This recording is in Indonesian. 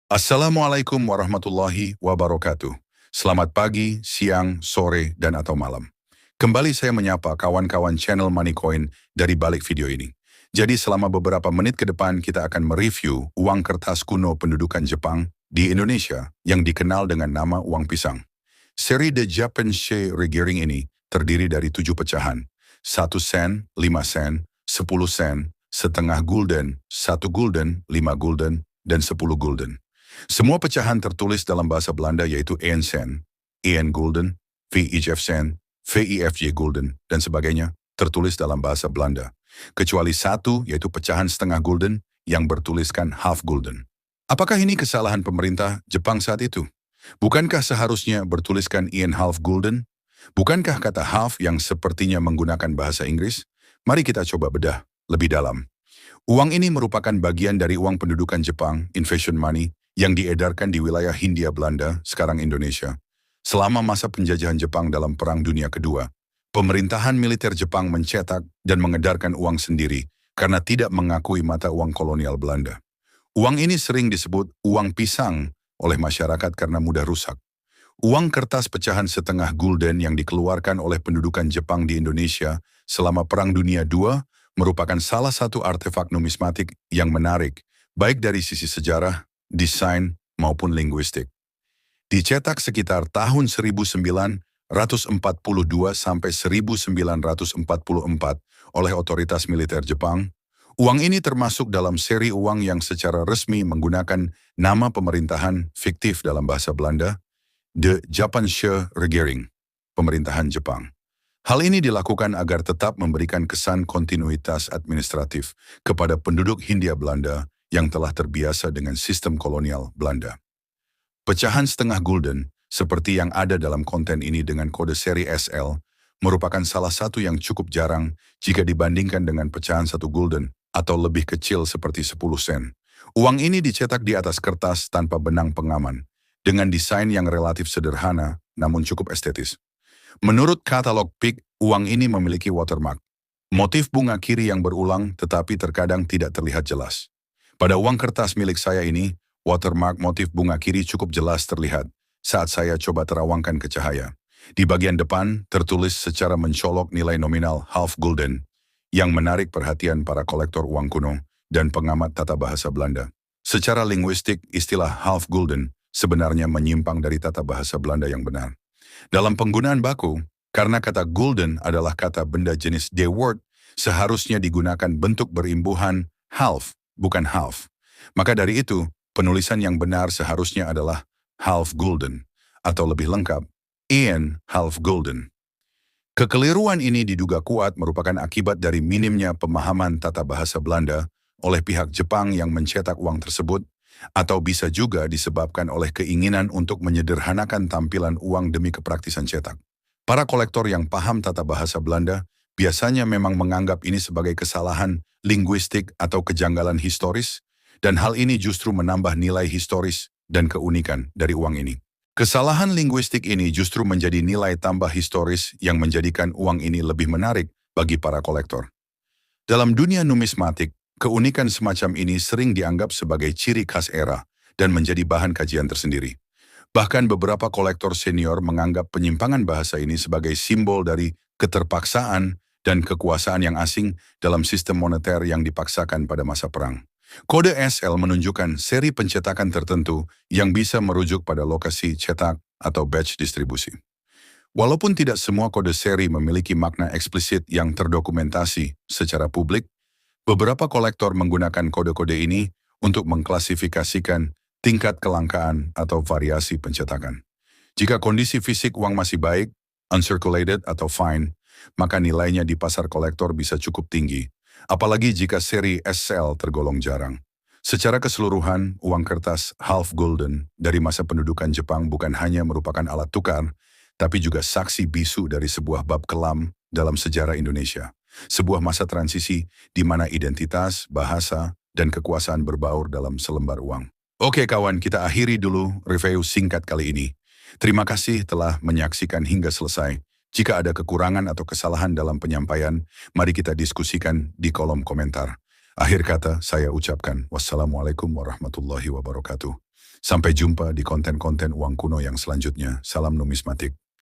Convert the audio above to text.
Assalamualaikum warahmatullahi wabarakatuh. Selamat pagi, siang, sore, dan atau malam. Kembali saya menyapa kawan-kawan channel Moneycoin dari balik video ini. Jadi selama beberapa menit ke depan kita akan mereview uang kertas kuno pendudukan Jepang di Indonesia yang dikenal dengan nama uang pisang. Seri The Japanshe Regiering ini terdiri dari 7 pecahan, 1 sen, 5 sen, 10 sen, setengah gulden, 1 gulden, 5 gulden, dan 10 gulden. Semua pecahan tertulis dalam bahasa Belanda yaitu 1 sen, 1 gulden, VIF sen, VIFJ gulden, dan sebagainya tertulis dalam bahasa Belanda. Kecuali satu yaitu pecahan setengah gulden yang bertuliskan half gulden. Apakah ini kesalahan pemerintah Jepang saat itu? Bukankah seharusnya bertuliskan 1 half gulden? Bukankah kata half yang sepertinya menggunakan bahasa Inggris? Mari kita coba bedah lebih dalam. Uang ini merupakan bagian dari uang pendudukan Jepang, invasion money, yang diedarkan di wilayah Hindia Belanda, sekarang Indonesia. Selama masa penjajahan Jepang dalam Perang Dunia Kedua, pemerintahan militer Jepang mencetak dan mengedarkan uang sendiri karena tidak mengakui mata uang kolonial Belanda. Uang ini sering disebut uang pisang oleh masyarakat karena mudah rusak. Uang kertas pecahan setengah gulden yang dikeluarkan oleh pendudukan Jepang di Indonesia selama Perang Dunia II merupakan salah satu artefak numismatik yang menarik, baik dari sisi sejarah, desain, maupun linguistik. Dicetak sekitar tahun 1942 sampai 1944 oleh otoritas militer Jepang, uang ini termasuk dalam seri uang yang secara resmi menggunakan nama pemerintahan fiktif dalam bahasa Belanda, The Japanshe Regiering, pemerintahan Jepang. Hal ini dilakukan agar tetap memberikan kesan kontinuitas administratif kepada penduduk Hindia Belanda yang telah terbiasa dengan sistem kolonial Belanda. Pecahan setengah gulden, seperti yang ada dalam konten ini dengan kode seri SL, merupakan salah satu yang cukup jarang jika dibandingkan dengan pecahan 1 gulden atau lebih kecil seperti 10 sen. Uang ini dicetak di atas kertas tanpa benang pengaman, dengan desain yang relatif sederhana namun cukup estetis. Menurut katalog PIK, uang ini memiliki watermark, motif bunga kiri yang berulang tetapi terkadang tidak terlihat jelas. Pada uang kertas milik saya ini, watermark motif bunga kiri cukup jelas terlihat saat saya coba terawangkan ke cahaya. Di bagian depan tertulis secara mencolok nilai nominal half gulden yang menarik perhatian para kolektor uang kuno dan pengamat tata bahasa Belanda. Secara linguistik, istilah half gulden sebenarnya menyimpang dari tata bahasa Belanda yang benar. Dalam penggunaan baku, karena kata gulden adalah kata benda jenis D-word, seharusnya digunakan bentuk berimbuhan half, bukan half. Maka dari itu, penulisan yang benar seharusnya adalah half gulden, atau lebih lengkap, 1 half gulden. Kekeliruan ini diduga kuat merupakan akibat dari minimnya pemahaman tata bahasa Belanda oleh pihak Jepang yang mencetak uang tersebut, atau bisa juga disebabkan oleh keinginan untuk menyederhanakan tampilan uang demi kepraktisan cetak. Para kolektor yang paham tata bahasa Belanda biasanya memang menganggap ini sebagai kesalahan linguistik atau kejanggalan historis, dan hal ini justru menambah nilai historis dan keunikan dari uang ini. Kesalahan linguistik ini justru menjadi nilai tambah historis yang menjadikan uang ini lebih menarik bagi para kolektor. Dalam dunia numismatik, keunikan semacam ini sering dianggap sebagai ciri khas era dan menjadi bahan kajian tersendiri. Bahkan beberapa kolektor senior menganggap penyimpangan bahasa ini sebagai simbol dari keterpaksaan dan kekuasaan yang asing dalam sistem moneter yang dipaksakan pada masa perang. Kode SL menunjukkan seri pencetakan tertentu yang bisa merujuk pada lokasi cetak atau batch distribusi. Walaupun tidak semua kode seri memiliki makna eksplisit yang terdokumentasi secara publik, beberapa kolektor menggunakan kode-kode ini untuk mengklasifikasikan tingkat kelangkaan atau variasi pencetakan. Jika kondisi fisik uang masih baik, uncirculated atau fine, maka nilainya di pasar kolektor bisa cukup tinggi, apalagi jika seri SL tergolong jarang. Secara keseluruhan, uang kertas half gulden dari masa pendudukan Jepang bukan hanya merupakan alat tukar, tapi juga saksi bisu dari sebuah bab kelam dalam sejarah Indonesia. Sebuah masa transisi di mana identitas, bahasa, dan kekuasaan berbaur dalam selembar uang. Oke kawan, kita akhiri dulu review singkat kali ini. Terima kasih telah menyaksikan hingga selesai. Jika ada kekurangan atau kesalahan dalam penyampaian, mari kita diskusikan di kolom komentar. Akhir kata, saya ucapkan wassalamualaikum warahmatullahi wabarakatuh. Sampai jumpa di konten-konten uang kuno yang selanjutnya. Salam numismatik.